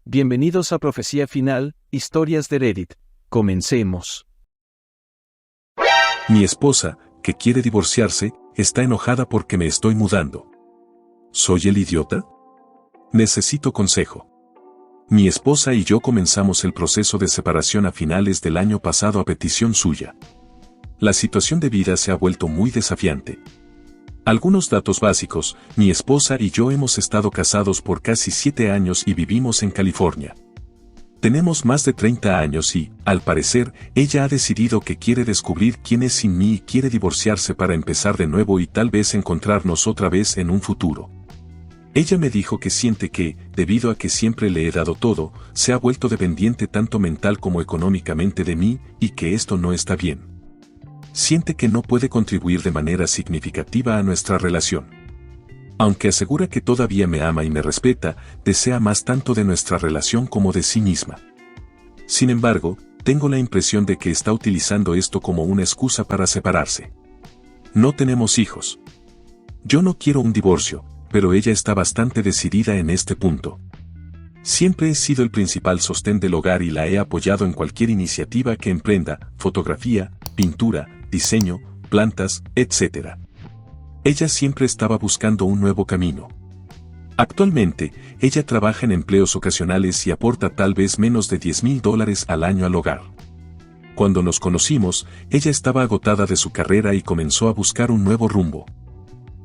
Bienvenidos a Profecía Final, Historias de Reddit. Comencemos. Mi esposa, que quiere divorciarse, está enojada porque me estoy mudando. ¿Soy el idiota? Necesito consejo. Mi esposa y yo comenzamos el proceso de separación a finales del año pasado a petición suya. La situación de vida se ha vuelto muy desafiante. Algunos datos básicos: mi esposa y yo hemos estado casados por casi 7 años y vivimos en California. Tenemos más de 30 años y, al parecer, ella ha decidido que quiere descubrir quién es sin mí y quiere divorciarse para empezar de nuevo y tal vez encontrarnos otra vez en un futuro. Ella me dijo que siente que, debido a que siempre le he dado todo, se ha vuelto dependiente tanto mental como económicamente de mí y que esto no está bien. Siente que no puede contribuir de manera significativa a nuestra relación. Aunque asegura que todavía me ama y me respeta, desea más tanto de nuestra relación como de sí misma. Sin embargo, tengo la impresión de que está utilizando esto como una excusa para separarse. No tenemos hijos. Yo no quiero un divorcio, pero ella está bastante decidida en este punto. Siempre he sido el principal sostén del hogar y la he apoyado en cualquier iniciativa que emprenda: fotografía, pintura, diseño, plantas, etc. Ella siempre estaba buscando un nuevo camino. Actualmente, ella trabaja en empleos ocasionales y aporta tal vez menos de $10,000 al año al hogar. Cuando nos conocimos, ella estaba agotada de su carrera y comenzó a buscar un nuevo rumbo.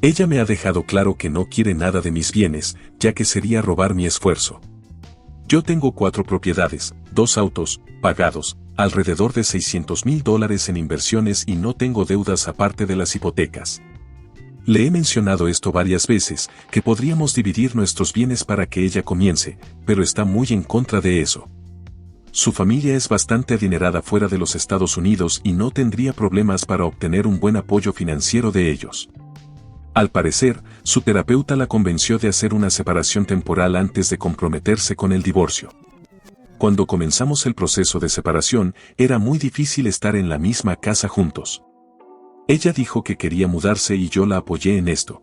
Ella me ha dejado claro que no quiere nada de mis bienes, ya que sería robar mi esfuerzo. Yo tengo 4 propiedades, 2 autos, pagados, alrededor de $600,000 en inversiones y no tengo deudas aparte de las hipotecas. Le he mencionado esto varias veces, que podríamos dividir nuestros bienes para que ella comience, pero está muy en contra de eso. Su familia es bastante adinerada fuera de los Estados Unidos y no tendría problemas para obtener un buen apoyo financiero de ellos. Al parecer, su terapeuta la convenció de hacer una separación temporal antes de comprometerse con el divorcio. Cuando comenzamos el proceso de separación, era muy difícil estar en la misma casa juntos. Ella dijo que quería mudarse y yo la apoyé en esto.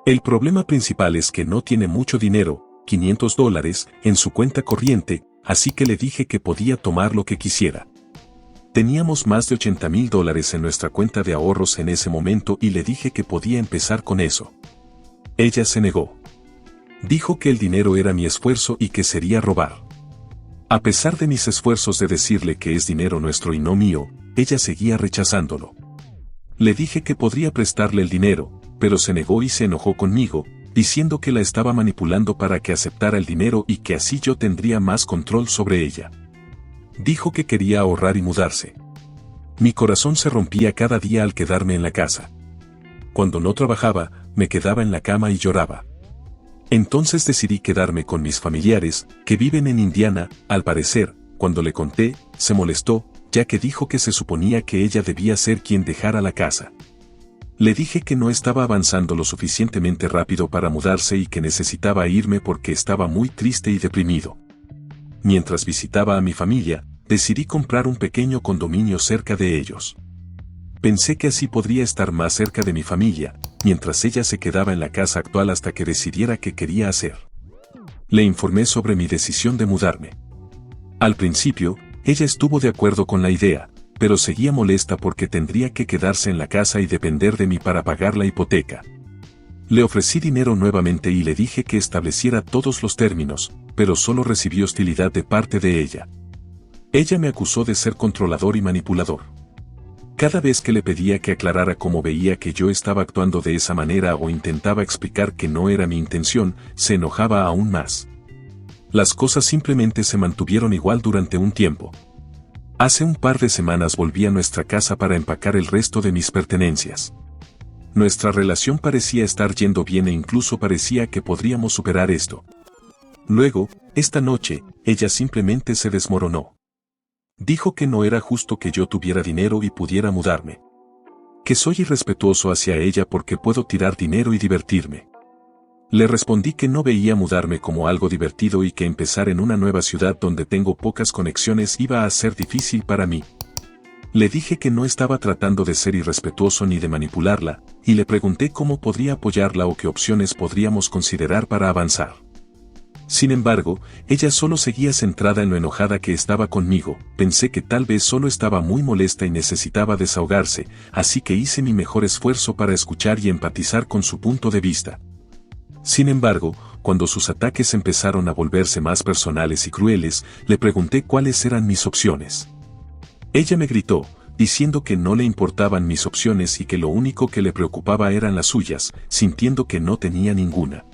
El problema principal es que no tiene mucho dinero, $500, en su cuenta corriente, así que le dije que podía tomar lo que quisiera. Teníamos más de $80,000 en nuestra cuenta de ahorros en ese momento y le dije que podía empezar con eso. Ella se negó. Dijo que el dinero era mi esfuerzo y que sería robar. A pesar de mis esfuerzos de decirle que es dinero nuestro y no mío, ella seguía rechazándolo. Le dije que podría prestarle el dinero, pero se negó y se enojó conmigo, diciendo que la estaba manipulando para que aceptara el dinero y que así yo tendría más control sobre ella. Dijo que quería ahorrar y mudarse. Mi corazón se rompía cada día al quedarme en la casa. Cuando no trabajaba, me quedaba en la cama y lloraba. Entonces decidí quedarme con mis familiares, que viven en Indiana. Al parecer, cuando le conté, se molestó, ya que dijo que se suponía que ella debía ser quien dejara la casa. Le dije que no estaba avanzando lo suficientemente rápido para mudarse y que necesitaba irme porque estaba muy triste y deprimido. Mientras visitaba a mi familia, decidí comprar un pequeño condominio cerca de ellos. Pensé que así podría estar más cerca de mi familia, mientras ella se quedaba en la casa actual hasta que decidiera qué quería hacer. Le informé sobre mi decisión de mudarme. Al principio, ella estuvo de acuerdo con la idea, pero seguía molesta porque tendría que quedarse en la casa y depender de mí para pagar la hipoteca. Le ofrecí dinero nuevamente y le dije que estableciera todos los términos, pero solo recibí hostilidad de parte de ella. Ella me acusó de ser controlador y manipulador. Cada vez que le pedía que aclarara cómo veía que yo estaba actuando de esa manera o intentaba explicar que no era mi intención, se enojaba aún más. Las cosas simplemente se mantuvieron igual durante un tiempo. Hace un par de semanas volví a nuestra casa para empacar el resto de mis pertenencias. Nuestra relación parecía estar yendo bien e incluso parecía que podríamos superar esto. Luego, esta noche, ella simplemente se desmoronó. Dijo que no era justo que yo tuviera dinero y pudiera mudarme. Que soy irrespetuoso hacia ella porque puedo tirar dinero y divertirme. Le respondí que no veía mudarme como algo divertido y que empezar en una nueva ciudad donde tengo pocas conexiones iba a ser difícil para mí. Le dije que no estaba tratando de ser irrespetuoso ni de manipularla, y le pregunté cómo podría apoyarla o qué opciones podríamos considerar para avanzar. Sin embargo, ella solo seguía centrada en lo enojada que estaba conmigo. Pensé que tal vez solo estaba muy molesta y necesitaba desahogarse, así que hice mi mejor esfuerzo para escuchar y empatizar con su punto de vista. Sin embargo, cuando sus ataques empezaron a volverse más personales y crueles, le pregunté cuáles eran mis opciones. Ella me gritó, diciendo que no le importaban mis opciones y que lo único que le preocupaba eran las suyas, sintiendo que no tenía ninguna.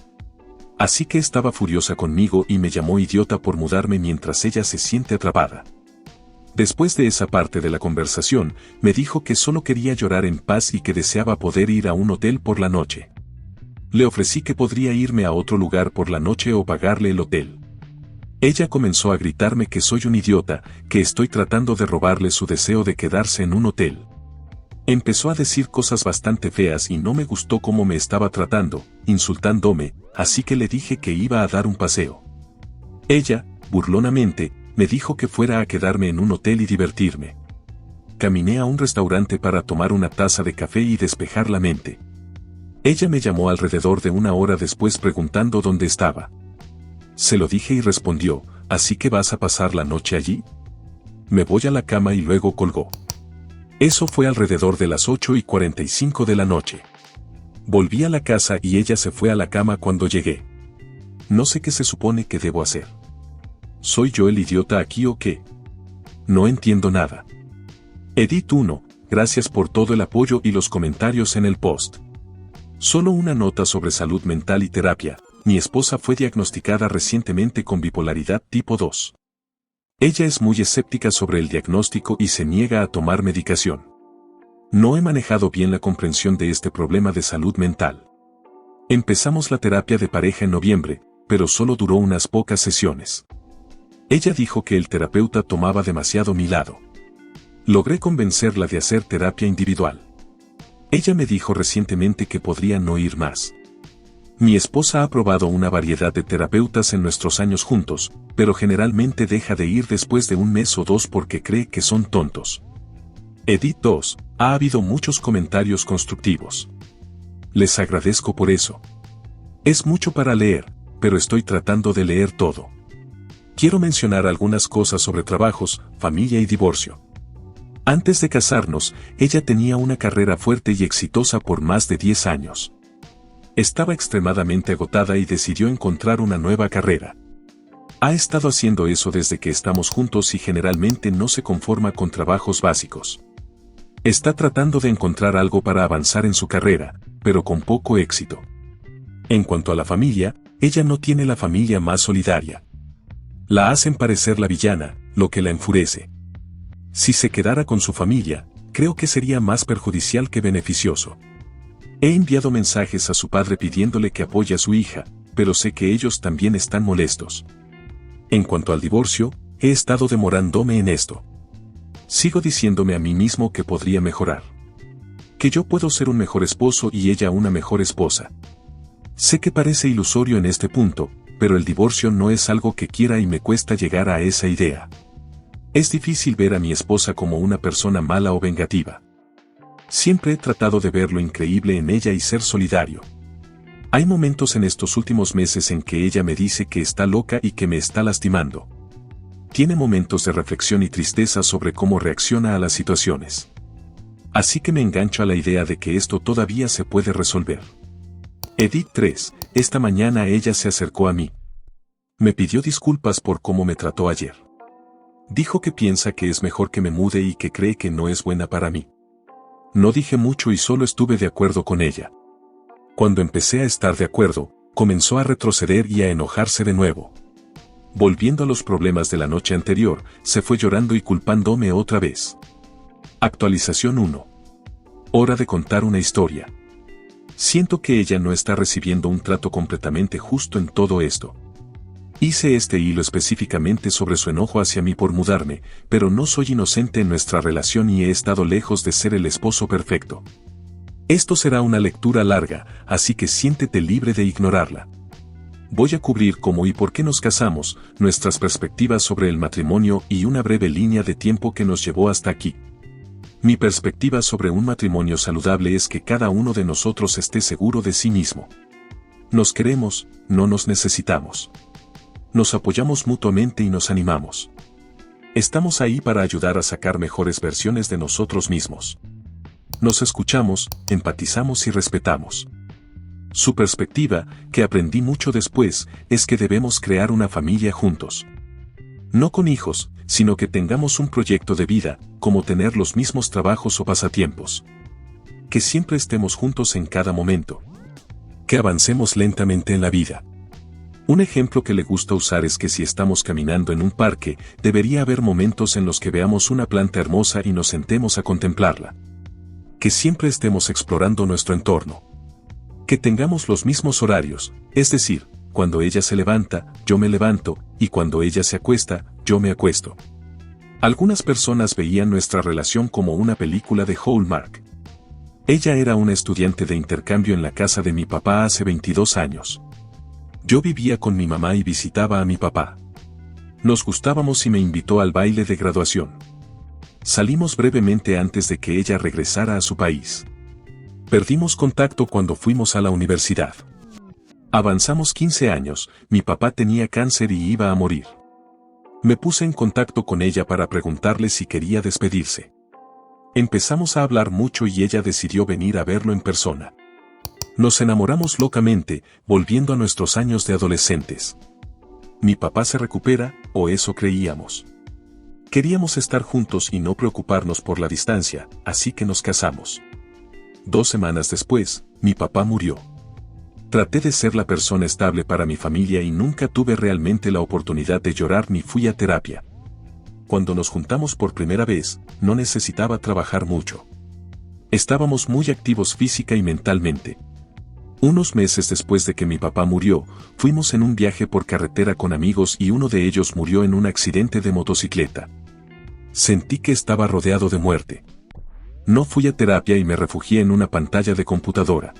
Así que estaba furiosa conmigo y me llamó idiota por mudarme mientras ella se siente atrapada. Después de esa parte de la conversación, me dijo que solo quería llorar en paz y que deseaba poder ir a un hotel por la noche. Le ofrecí que podría irme a otro lugar por la noche o pagarle el hotel. Ella comenzó a gritarme que soy un idiota, que estoy tratando de robarle su deseo de quedarse en un hotel. Empezó a decir cosas bastante feas y no me gustó cómo me estaba tratando, insultándome, así que le dije que iba a dar un paseo. Ella, burlonamente, me dijo que fuera a quedarme en un hotel y divertirme. Caminé a un restaurante para tomar una taza de café y despejar la mente. Ella me llamó alrededor de una hora después preguntando dónde estaba. Se lo dije y respondió, ¿así que vas a pasar la noche allí? Me voy a la cama y luego colgó. Eso fue alrededor de las 8:45 de la noche. Volví a la casa y ella se fue a la cama cuando llegué. No sé qué se supone que debo hacer. ¿Soy yo el idiota aquí o qué? No entiendo nada. Edith 1, gracias por todo el apoyo y los comentarios en el post. Solo una nota sobre salud mental y terapia. Mi esposa fue diagnosticada recientemente con bipolaridad tipo 2. Ella es muy escéptica sobre el diagnóstico y se niega a tomar medicación. No he manejado bien la comprensión de este problema de salud mental. Empezamos la terapia de pareja en noviembre, pero solo duró unas pocas sesiones. Ella dijo que el terapeuta tomaba demasiado mi lado. Logré convencerla de hacer terapia individual. Ella me dijo recientemente que podría no ir más. Mi esposa ha probado una variedad de terapeutas en nuestros años juntos, pero generalmente deja de ir después de un mes o dos porque cree que son tontos. Edith 2, ha habido muchos comentarios constructivos. Les agradezco por eso. Es mucho para leer, pero estoy tratando de leer todo. Quiero mencionar algunas cosas sobre trabajos, familia y divorcio. Antes de casarnos, ella tenía una carrera fuerte y exitosa por más de 10 años. Estaba extremadamente agotada y decidió encontrar una nueva carrera. Ha estado haciendo eso desde que estamos juntos y generalmente no se conforma con trabajos básicos. Está tratando de encontrar algo para avanzar en su carrera, pero con poco éxito. En cuanto a la familia, ella no tiene la familia más solidaria. La hacen parecer la villana, lo que la enfurece. Si se quedara con su familia, creo que sería más perjudicial que beneficioso. He enviado mensajes a su padre pidiéndole que apoye a su hija, pero sé que ellos también están molestos. En cuanto al divorcio, he estado demorándome en esto. Sigo diciéndome a mí mismo que podría mejorar. Que yo puedo ser un mejor esposo y ella una mejor esposa. Sé que parece ilusorio en este punto, pero el divorcio no es algo que quiera y me cuesta llegar a esa idea. Es difícil ver a mi esposa como una persona mala o vengativa. Siempre he tratado de ver lo increíble en ella y ser solidario. Hay momentos en estos últimos meses en que ella me dice que está loca y que me está lastimando. Tiene momentos de reflexión y tristeza sobre cómo reacciona a las situaciones. Así que me engancho a la idea de que esto todavía se puede resolver. Edith 3, esta mañana ella se acercó a mí. Me pidió disculpas por cómo me trató ayer. Dijo que piensa que es mejor que me mude y que cree que no es buena para mí. No dije mucho y solo estuve de acuerdo con ella. Cuando empecé a estar de acuerdo, comenzó a retroceder y a enojarse de nuevo. Volviendo a los problemas de la noche anterior, se fue llorando y culpándome otra vez. Actualización 1. Hora de contar una historia. Siento que ella no está recibiendo un trato completamente justo en todo esto. Hice este hilo específicamente sobre su enojo hacia mí por mudarme, pero no soy inocente en nuestra relación y he estado lejos de ser el esposo perfecto. Esto será una lectura larga, así que siéntete libre de ignorarla. Voy a cubrir cómo y por qué nos casamos, nuestras perspectivas sobre el matrimonio y una breve línea de tiempo que nos llevó hasta aquí. Mi perspectiva sobre un matrimonio saludable es que cada uno de nosotros esté seguro de sí mismo. Nos queremos, no nos necesitamos. nos apoyamos mutuamente y nos animamos. Estamos ahí para ayudar a sacar mejores versiones de nosotros mismos. Nos escuchamos, empatizamos y respetamos. Su perspectiva, que aprendí mucho después, es que debemos crear una familia juntos. No con hijos, sino que tengamos un proyecto de vida, como tener los mismos trabajos o pasatiempos. Que siempre estemos juntos en cada momento. Que avancemos lentamente en la vida. Un ejemplo que le gusta usar es que si estamos caminando en un parque, debería haber momentos en los que veamos una planta hermosa y nos sentemos a contemplarla. Que siempre estemos explorando nuestro entorno. Que tengamos los mismos horarios, es decir, cuando ella se levanta, yo me levanto, y cuando ella se acuesta, yo me acuesto. Algunas personas veían nuestra relación como una película de Hallmark. Ella era una estudiante de intercambio en la casa de mi papá hace 22 años. Yo vivía con mi mamá y visitaba a mi papá. Nos gustábamos y me invitó al baile de graduación. Salimos brevemente antes de que ella regresara a su país. Perdimos contacto cuando fuimos a la universidad. Avanzamos 15 años, mi papá tenía cáncer y iba a morir. Me puse en contacto con ella para preguntarle si quería despedirse. Empezamos a hablar mucho y ella decidió venir a verlo en persona. Nos enamoramos locamente, volviendo a nuestros años de adolescentes. Mi papá se recupera, o eso creíamos. Queríamos estar juntos y no preocuparnos por la distancia, así que nos casamos. 2 semanas después, mi papá murió. Traté de ser la persona estable para mi familia y nunca tuve realmente la oportunidad de llorar ni fui a terapia. Cuando nos juntamos por primera vez, no necesitaba trabajar mucho. Estábamos muy activos física y mentalmente. Unos meses después de que mi papá murió, fuimos en un viaje por carretera con amigos y uno de ellos murió en un accidente de motocicleta. Sentí que estaba rodeado de muerte. No fui a terapia y me refugié en una pantalla de computadora.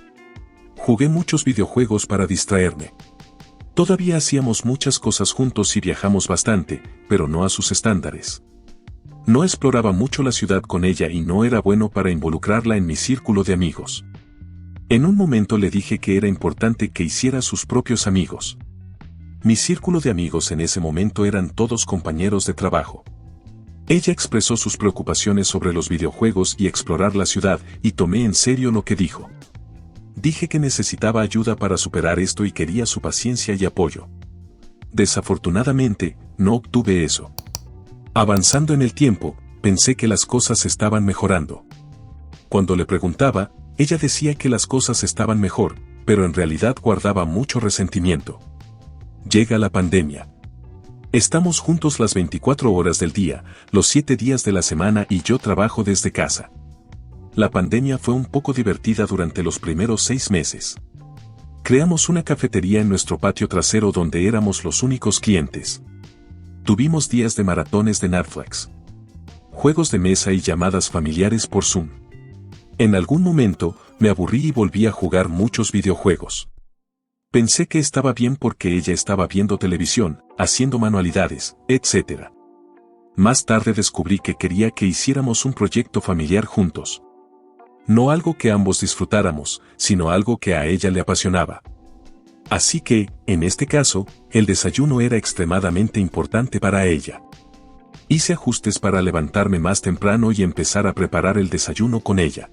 Jugué muchos videojuegos para distraerme. Todavía hacíamos muchas cosas juntos y viajamos bastante, pero no a sus estándares. No exploraba mucho la ciudad con ella y no era bueno para involucrarla en mi círculo de amigos. En un momento le dije que era importante que hiciera sus propios amigos. Mi círculo de amigos en ese momento eran todos compañeros de trabajo. Ella expresó sus preocupaciones sobre los videojuegos y explorar la ciudad, y tomé en serio lo que dijo. Dije que necesitaba ayuda para superar esto y quería su paciencia y apoyo. Desafortunadamente, no obtuve eso. Avanzando en el tiempo, pensé que las cosas estaban mejorando. Cuando le preguntaba, ella decía que las cosas estaban mejor, pero en realidad guardaba mucho resentimiento. Llega la pandemia. Estamos juntos las 24 horas del día, los 7 días de la semana y yo trabajo desde casa. La pandemia fue un poco divertida durante los primeros 6 meses. Creamos una cafetería en nuestro patio trasero donde éramos los únicos clientes. Tuvimos días de maratones de Netflix, juegos de mesa y llamadas familiares por Zoom. En algún momento, me aburrí y volví a jugar muchos videojuegos. Pensé que estaba bien porque ella estaba viendo televisión, haciendo manualidades, etc. Más tarde descubrí que quería que hiciéramos un proyecto familiar juntos. No algo que ambos disfrutáramos, sino algo que a ella le apasionaba. Así que, en este caso, el desayuno era extremadamente importante para ella. Hice ajustes para levantarme más temprano y empezar a preparar el desayuno con ella.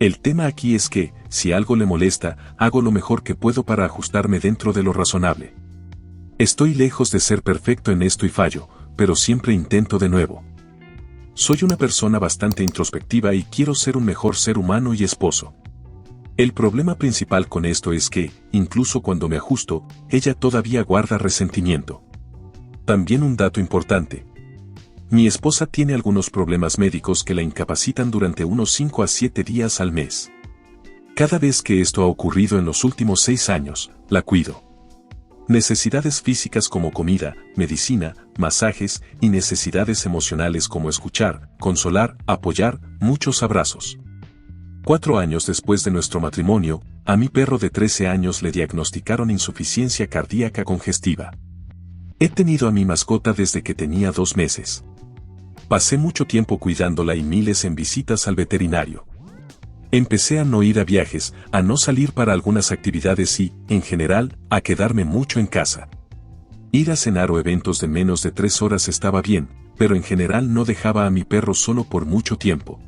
El tema aquí es que, si algo le molesta, hago lo mejor que puedo para ajustarme dentro de lo razonable. Estoy lejos de ser perfecto en esto y fallo, pero siempre intento de nuevo. Soy una persona bastante introspectiva y quiero ser un mejor ser humano y esposo. El problema principal con esto es que, incluso cuando me ajusto, ella todavía guarda resentimiento. También un dato importante. Mi esposa tiene algunos problemas médicos que la incapacitan durante unos 5 a 7 días al mes. Cada vez que esto ha ocurrido en los últimos 6 años, la cuido. Necesidades físicas como comida, medicina, masajes y necesidades emocionales como escuchar, consolar, apoyar, muchos abrazos. 4 años después de nuestro matrimonio, a mi perro de 13 años le diagnosticaron insuficiencia cardíaca congestiva. He tenido a mi mascota desde que tenía 2 meses. Pasé mucho tiempo cuidándola y miles en visitas al veterinario. Empecé a no ir a viajes, a no salir para algunas actividades y, en general, a quedarme mucho en casa. Ir a cenar o eventos de menos de 3 horas estaba bien, pero en general no dejaba a mi perro solo por mucho tiempo.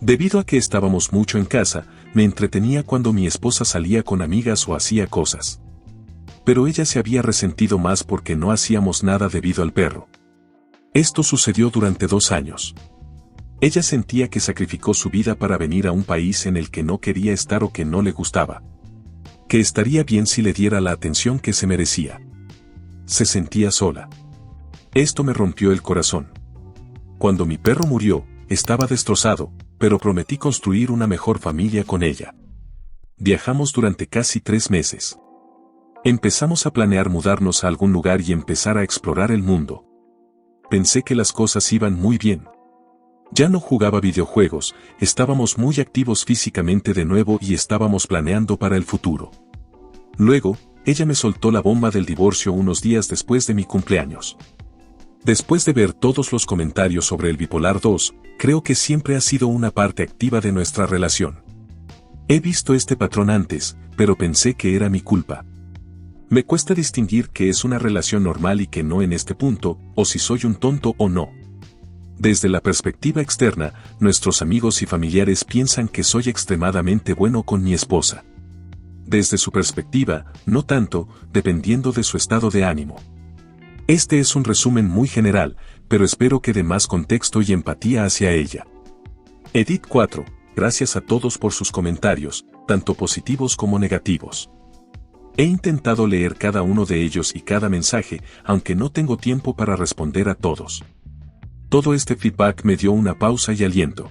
Debido a que estábamos mucho en casa, me entretenía cuando mi esposa salía con amigas o hacía cosas. Pero ella se había resentido más porque no hacíamos nada debido al perro. Esto sucedió durante 2 años. Ella sentía que sacrificó su vida para venir a un país en el que no quería estar o que no le gustaba. Que estaría bien si le diera la atención que se merecía. Se sentía sola. Esto me rompió el corazón. Cuando mi perro murió, estaba destrozado, pero prometí construir una mejor familia con ella. Viajamos durante casi 3 meses. Empezamos a planear mudarnos a algún lugar y empezar a explorar el mundo. Pensé que las cosas iban muy bien. Ya no jugaba videojuegos, estábamos muy activos físicamente de nuevo y estábamos planeando para el futuro. Luego, ella me soltó la bomba del divorcio unos días después de mi cumpleaños. Después de ver todos los comentarios sobre el bipolar 2, creo que siempre ha sido una parte activa de nuestra relación. He visto este patrón antes, pero pensé que era mi culpa. Me cuesta distinguir que es una relación normal y que no en este punto, o si soy un tonto o no. Desde la perspectiva externa, nuestros amigos y familiares piensan que soy extremadamente bueno con mi esposa. Desde su perspectiva, no tanto, dependiendo de su estado de ánimo. Este es un resumen muy general, pero espero que dé más contexto y empatía hacia ella. Edith 4, gracias a todos por sus comentarios, tanto positivos como negativos. He intentado leer cada uno de ellos y cada mensaje, aunque no tengo tiempo para responder a todos. Todo este feedback me dio una pausa y aliento.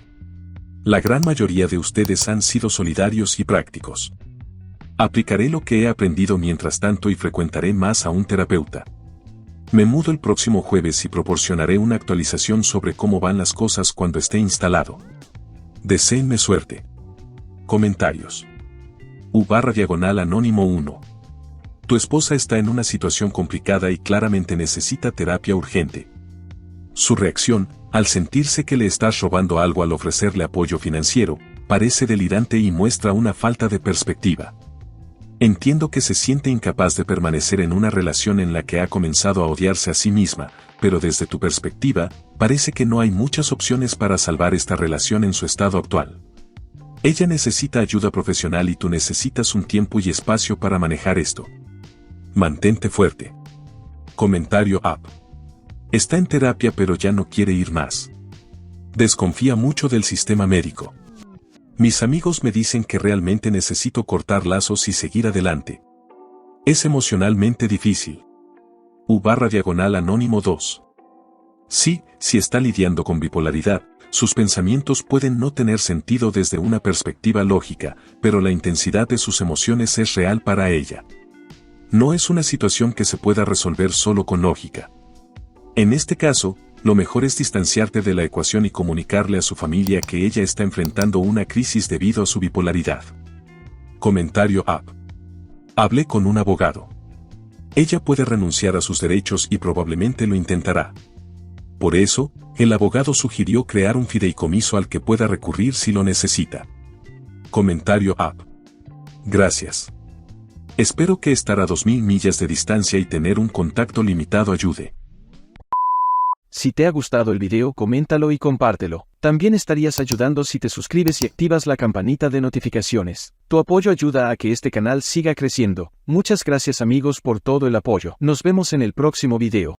La gran mayoría de ustedes han sido solidarios y prácticos. Aplicaré lo que he aprendido mientras tanto y frecuentaré más a un terapeuta. Me mudo el próximo jueves y proporcionaré una actualización sobre cómo van las cosas cuando esté instalado. Deséenme suerte. Comentarios. U/Anónimo 1. Tu esposa está en una situación complicada y claramente necesita terapia urgente. Su reacción, al sentirse que le estás robando algo al ofrecerle apoyo financiero, parece delirante y muestra una falta de perspectiva. Entiendo que se siente incapaz de permanecer en una relación en la que ha comenzado a odiarse a sí misma, pero desde tu perspectiva, parece que no hay muchas opciones para salvar esta relación en su estado actual. Ella necesita ayuda profesional y tú necesitas un tiempo y espacio para manejar esto. Mantente fuerte. Comentario up. Está en terapia pero ya no quiere ir más. Desconfía mucho del sistema médico. Mis amigos me dicen que realmente necesito cortar lazos y seguir adelante. Es emocionalmente difícil. U/Anónimo 2. Sí, si está lidiando con bipolaridad, sus pensamientos pueden no tener sentido desde una perspectiva lógica, pero la intensidad de sus emociones es real para ella. No es una situación que se pueda resolver solo con lógica. En este caso, lo mejor es distanciarte de la ecuación y comunicarle a su familia que ella está enfrentando una crisis debido a su bipolaridad. Comentario up. Hablé con un abogado. Ella puede renunciar a sus derechos y probablemente lo intentará. Por eso, el abogado sugirió crear un fideicomiso al que pueda recurrir si lo necesita. Comentario up. Gracias. Espero que estar a 2000 millas de distancia y tener un contacto limitado ayude. Si te ha gustado el video, coméntalo y compártelo. También estarías ayudando si te suscribes y activas la campanita de notificaciones. Tu apoyo ayuda a que este canal siga creciendo. Muchas gracias amigos por todo el apoyo. Nos vemos en el próximo video.